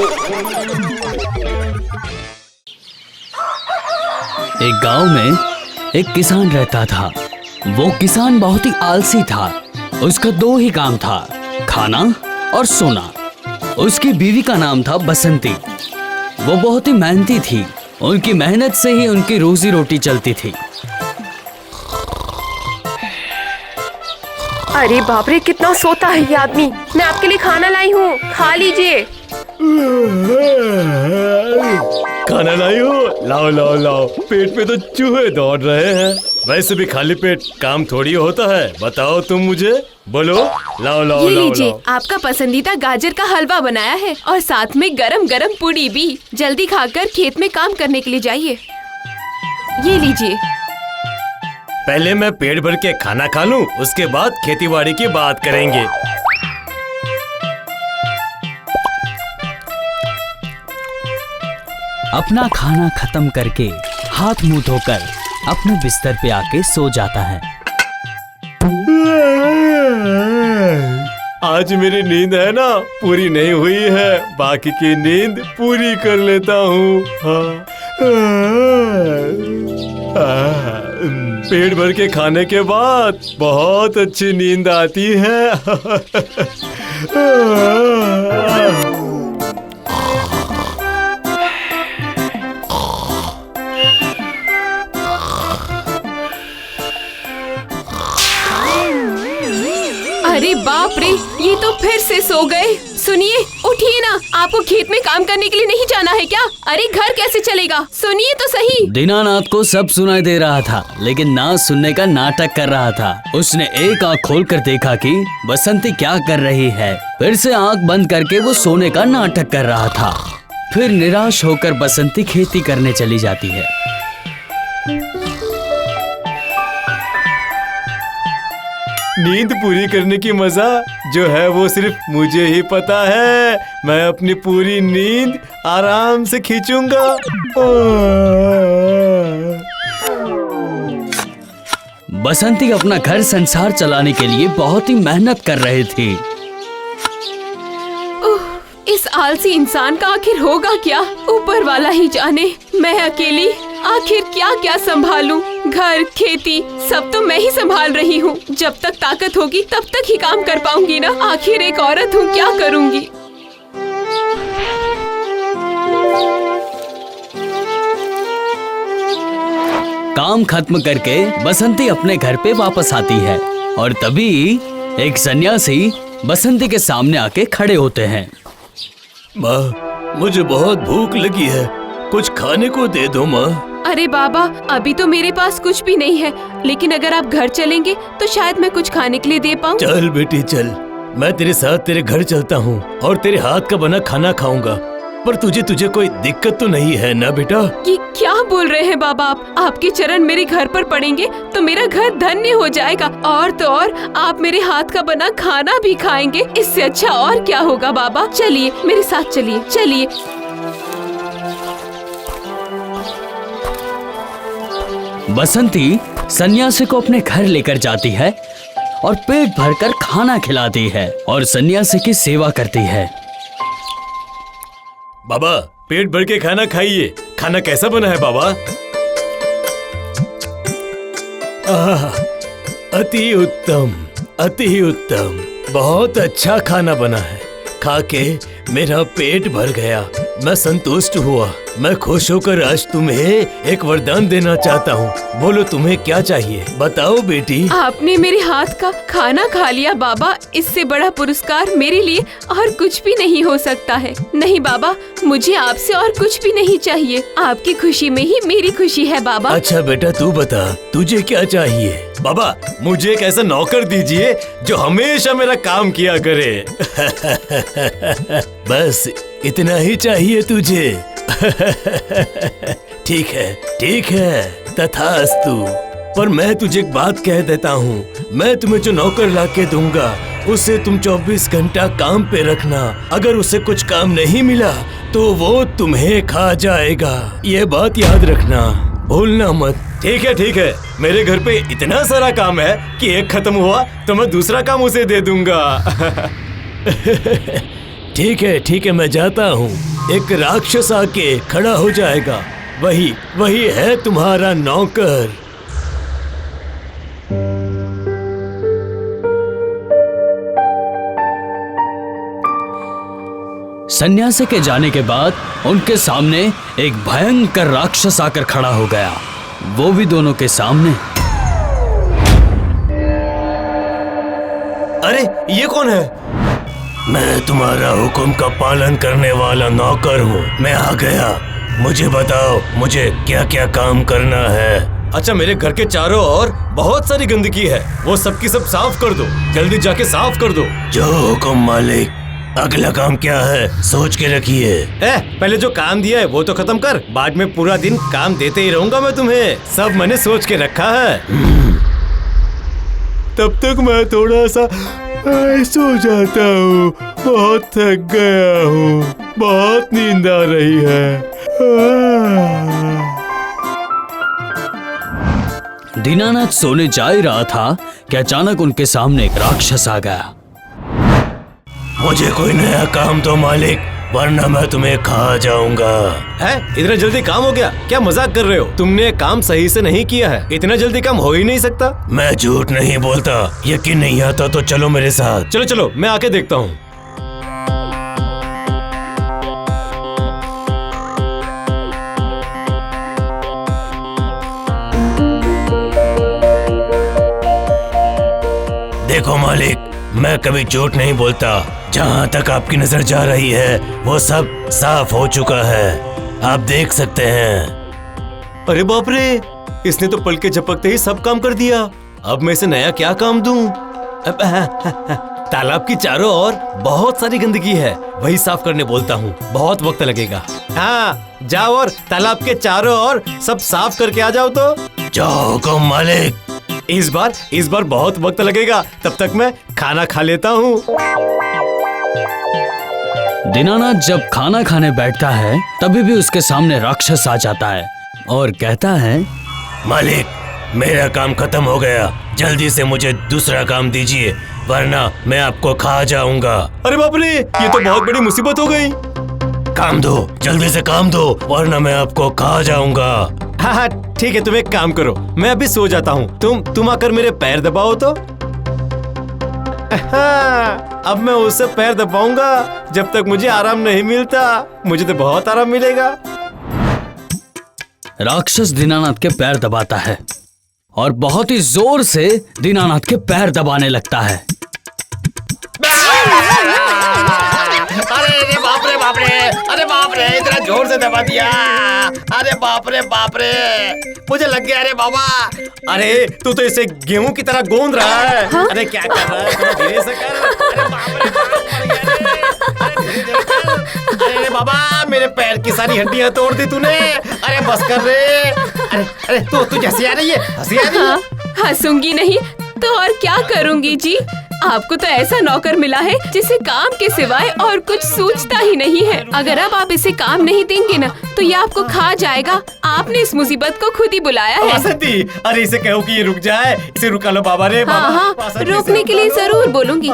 एक गांव में एक किसान रहता था। वो किसान बहुत ही आलसी था। उसका दो ही काम था, खाना और सोना। उसकी बीवी का नाम था बसंती। वो बहुत ही मेहनती थी। उनकी मेहनत से ही उनकी रोजी रोटी चलती थी। अरे बाप रे, कितना सोता है ये आदमी। मैं आपके लिए खाना लाई हूँ, खा लीजिए। खाना लाई हो? लाओ लाओ लाओ, पेट पे तो चूहे दौड़ रहे हैं। वैसे भी खाली पेट काम थोड़ी होता है। बताओ तुम मुझे, बोलो। लाओ लाओ ये लाओ लीजिए, लाओ। आपका पसंदीदा गाजर का हलवा बनाया है और साथ में गरम गरम पूड़ी भी। जल्दी खाकर खेत में काम करने के लिए जाइए। ये लीजिए। पहले मैं पेट भर के खाना खा लूं, उसके बाद खेतीबाड़ी की बात करेंगे। अपना खाना खत्म करके हाथ मुंह धोकर अपने बिस्तर पे आके सो जाता है। आज मेरी नींद है ना, पूरी नहीं हुई है। बाकी की नींद पूरी कर लेता हूँ। पेट भर के खाने के बाद बहुत अच्छी नींद आती है। अरे बाप रे, ये तो फिर से सो गए। सुनिए, उठिए ना। आपको खेत में काम करने के लिए नहीं जाना है क्या? अरे घर कैसे चलेगा? सुनिए तो सही। दीनानाथ को सब सुनाई दे रहा था, लेकिन ना सुनने का नाटक कर रहा था। उसने एक आंख खोलकर देखा कि बसंती क्या कर रही है। फिर से आंख बंद करके वो सोने का नाटक कर रहा था। फिर निराश होकर बसंती खेती करने चली जाती है। नींद पूरी करने की मजा जो है वो सिर्फ मुझे ही पता है। मैं अपनी पूरी नींद आराम से खींचूंगा। बसंती अपना घर संसार चलाने के लिए बहुत ही मेहनत कर रही थी। इस आलसी इंसान का आखिर होगा क्या? ऊपर वाला ही जाने। मैं अकेली आखिर क्या क्या संभालूं? घर, खेती सब तो मैं ही संभाल रही हूँ। जब तक ताकत होगी तब तक ही काम कर पाऊंगी ना। आखिर एक औरत हूँ, क्या करूँगी? काम खत्म करके बसंती अपने घर पे वापस आती है और तभी एक सन्यासी बसंती के सामने आके खड़े होते हैं। माँ, मुझे बहुत भूख लगी है, कुछ खाने को दे दो माँ। अरे बाबा, अभी तो मेरे पास कुछ भी नहीं है, लेकिन अगर आप घर चलेंगे तो शायद मैं कुछ खाने के लिए दे पाऊँ। चल बेटी चल, मैं तेरे साथ तेरे घर चलता हूँ और तेरे हाथ का बना खाना खाऊंगा। पर तुझे कोई दिक्कत तो नहीं है ना बेटा? ये क्या बोल रहे हैं बाबा आप? आपके चरण मेरे घर पर पड़ेंगे तो मेरा घर धन्य हो जाएगा। और तो और आप मेरे हाथ का बना खाना भी खाएंगे। इससे अच्छा और क्या होगा बाबा? चलिए मेरे साथ चलिए, चलिए। बसंती सन्यासी को अपने घर लेकर जाती है और पेट भरकर खाना खिलाती है और सन्यासी की सेवा करती है। बाबा, पेट भर के खाना खाइए। खाना कैसा बना है बाबा? अति उत्तम, अति उत्तम। बहुत अच्छा खाना बना है। खा के मेरा पेट भर गया। मैं संतुष्ट हुआ। मैं खुश होकर आज तुम्हें एक वरदान देना चाहता हूँ। बोलो तुम्हें क्या चाहिए? बताओ बेटी। आपने मेरे हाथ का खाना खा लिया बाबा। इससे बड़ा पुरस्कार मेरे लिए और कुछ भी नहीं हो सकता है। नहीं बाबा, मुझे आपसे और कुछ भी नहीं चाहिए। आपकी खुशी में ही मेरी खुशी है बाबा। अच्छा बेटा, तू बता तुझे क्या चाहिए? बाबा, मुझे एक ऐसा नौकर दीजिए जो हमेशा मेरा काम किया करे। बस इतना ही चाहिए तुझे? ठीक है, तथास्तु। पर मैं तुझे एक बात कह देता हूँ, मैं तुम्हें जो नौकर लाके दूंगा उसे तुम 24 घंटा काम पे रखना। अगर उसे कुछ काम नहीं मिला तो वो तुम्हें खा जाएगा। ये बात याद रखना, भूलना मत। ठीक है, मेरे घर पे इतना सारा काम है कि एक खत्म हुआ तो मैं दूसरा काम उसे दे दूंगा। ठीक है, मैं जाता हूँ। एक राक्षस आके खड़ा हो जाएगा। वही वही है तुम्हारा नौकर। सन्यासी के जाने के बाद उनके सामने एक भयंकर राक्षस आकर खड़ा हो गया, वो भी दोनों के सामने। अरे ये कौन है? मैं तुम्हारा हुक्म का पालन करने वाला नौकर हूँ। मैं आ गया। मुझे बताओ, मुझे क्या क्या काम करना है? अच्छा, मेरे घर के चारों ओर बहुत सारी गंदगी है, वो सबकी सब साफ कर दो। जल्दी जाके साफ कर दो। जो हुक्म मालिक। अगला काम क्या है? सोच के रखिए। पहले जो काम दिया है वो तो खत्म कर, बाद में पूरा दिन काम देते ही रहूंगा मैं तुम्हें। सब मैंने सोच के रखा है। तब तक मैं थोड़ा सा सो जाता हूँ। बहुत थक गया हूँ, बहुत नींद आ रही है। दीनानाथ सोने जा ही रहा था कि अचानक उनके सामने एक राक्षस आ गया। मुझे कोई नया काम दो मालिक, वरना मैं तुम्हें खा जाऊंगा। है? इतना जल्दी काम हो गया? क्या मजाक कर रहे हो? तुमने काम सही से नहीं किया है। इतना जल्दी काम हो ही नहीं सकता। मैं झूठ नहीं बोलता। यकीन नहीं आता तो चलो मेरे साथ। चलो चलो, मैं आके देखता हूँ। देखो मालिक, मैं कभी झूठ नहीं बोलता। जहाँ तक आपकी नजर जा रही है वो सब साफ हो चुका है, आप देख सकते हैं। अरे बाप रे, इसने तो पल के झपकते ही सब काम कर दिया। अब मैं इसे नया क्या काम दूं? तालाब की चारों ओर बहुत सारी गंदगी है, वही साफ करने बोलता हूँ। बहुत वक्त लगेगा। हाँ, जाओ और तालाब के चारों ओर सब साफ करके आ जाओ। तो जाओ हुकुम मालिक। इस बार बहुत वक्त लगेगा, तब तक मैं खाना खा लेता हूँ। दीनानाथ जब खाना खाने बैठता है तभी भी उसके सामने राक्षस आ जाता है और कहता है, मालिक, मेरा काम खत्म हो गया। जल्दी से मुझे दूसरा काम दीजिए, वरना मैं आपको खा जाऊंगा। अरे बाप रे, ये तो बहुत बड़ी मुसीबत हो गई। काम दो, जल्दी से काम दो, वरना मैं आपको खा जाऊंगा। हाँ हाँ ठीक है, तुम एक काम करो, मैं अभी सो जाता हूँ। तुम आकर मेरे पैर दबाओ तो। हाँ, अब मैं उससे पैर दबाऊंगा जब तक मुझे आराम नहीं मिलता। मुझे तो बहुत आराम मिलेगा। राक्षस दीनानाथ के पैर दबाता है और बहुत ही जोर से दीनानाथ के पैर दबाने लगता है। अरे बाप रे बाप रे, अरे बाप रे, इतना जोर से दबा दिया। अरे बाप रे, मुझे लग गया। अरे बाबा, अरे तू तो इसे गेहूं की तरह गूंद रहा है। हाँ? अरे क्या कर रहा है? थोड़ा धीरे से कर। अरे बाप रे बाप, अरे धीरे कर। अरे बाबा, मेरे पैर की सारी हड्डियां तोड़ दी तूने। अरे बस कर रे। अरे तू हंसी आ रही है? हंसी आ रही है? हाँ, हंसूंगी नहीं तो और क्या करूंगी जी। आपको तो ऐसा नौकर मिला है जिसे काम के सिवाय और कुछ सोचता ही नहीं है। अगर अब आप इसे काम नहीं देंगे ना तो ये आपको खा जाएगा। आपने इस मुसीबत को खुद ही बुलाया है। वासंती, अरे इसे कहो कि ये रुक जाए। इसे रुका लो बाबा रे। हाँ हाँ, रोकने के लिए जरूर बोलूंगी,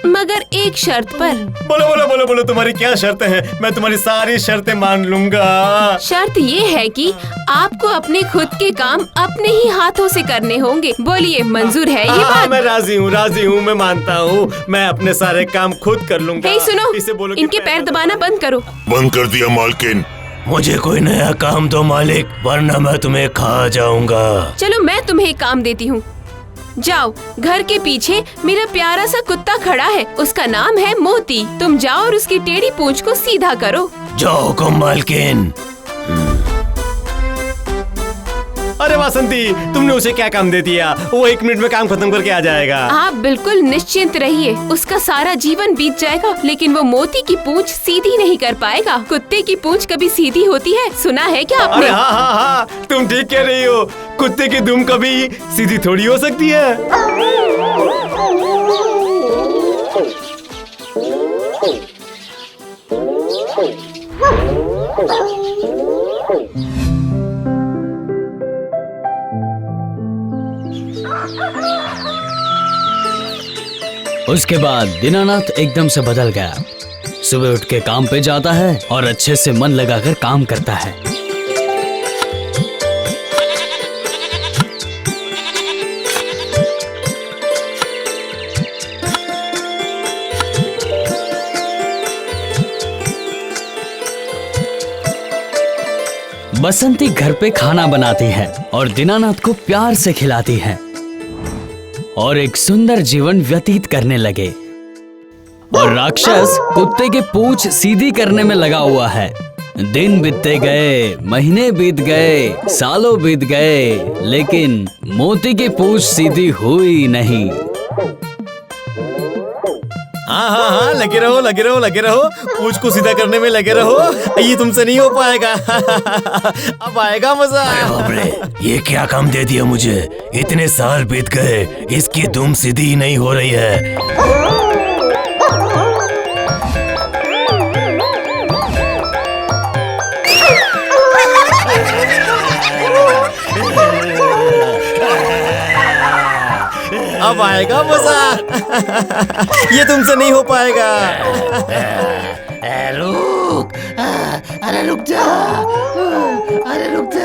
मगर एक शर्त पर। बोलो बोलो बोलो बोलो, तुम्हारी क्या शर्त है? मैं तुम्हारी सारी शर्तें मान लूंगा। शर्त ये है कि आपको अपने खुद के काम अपने ही हाथों से करने होंगे। बोलिए, मंजूर है ये बात? मैं राजी हूँ, मैं मानता हूँ। मैं अपने सारे काम खुद कर लूंगा। सुनो, इसे बोलो इनके पैर दबाना बंद करो। बंद कर दिया मालकिन। मुझे कोई नया काम दो मालिक, वरना मैं तुम्हें खा जाऊंगा। चलो मैं तुम्हें एक काम देती हूँ। जाओ, घर के पीछे मेरा प्यारा सा कुत्ता खड़ा है, उसका नाम है मोती। तुम जाओ और उसकी टेढ़ी पूंछ को सीधा करो। जाओ हुकुम मालकिन। अरे वासंती, तुमने उसे क्या काम दे दिया? वो 1 मिनट में काम खत्म करके आ जाएगा। आप बिल्कुल निश्चिंत रहिए, उसका सारा जीवन बीत जाएगा, लेकिन वो मोती की पूंछ सीधी नहीं कर पाएगा। कुत्ते की पूंछ कभी सीधी होती है? सुना है क्या आपने? अरे हाँ, तुम ठीक कह रही हो। कुत्ते की दुम कभी सीधी थोड़ी हो सकती है। उसके बाद दीनानाथ एकदम से बदल गया। सुबह उठ के काम पे जाता है और अच्छे से मन लगाकर काम करता है। बसंती घर पे खाना बनाती है और दीनानाथ को प्यार से खिलाती है और एक सुंदर जीवन व्यतीत करने लगे। और राक्षस कुत्ते की पूंछ सीधी करने में लगा हुआ है। दिन बीतते गए, महीने बीत गए, सालों बीत गए, लेकिन मोती की पूंछ सीधी हुई नहीं। हाँ हाँ हाँ, लगे रहो लगे रहो लगे रहो, पूंछ को सीधा करने में लगे रहो। ये तुमसे नहीं हो पाएगा। अब आएगा मजा। बाप रे, ये क्या काम दे दिया मुझे। इतने साल बीत गए, इसकी दुम सीधी ही नहीं हो रही है। अब आएगा मजा। ये तुमसे नहीं हो पाएगा। रुक, अरे रुक जा, अरे रुक जा।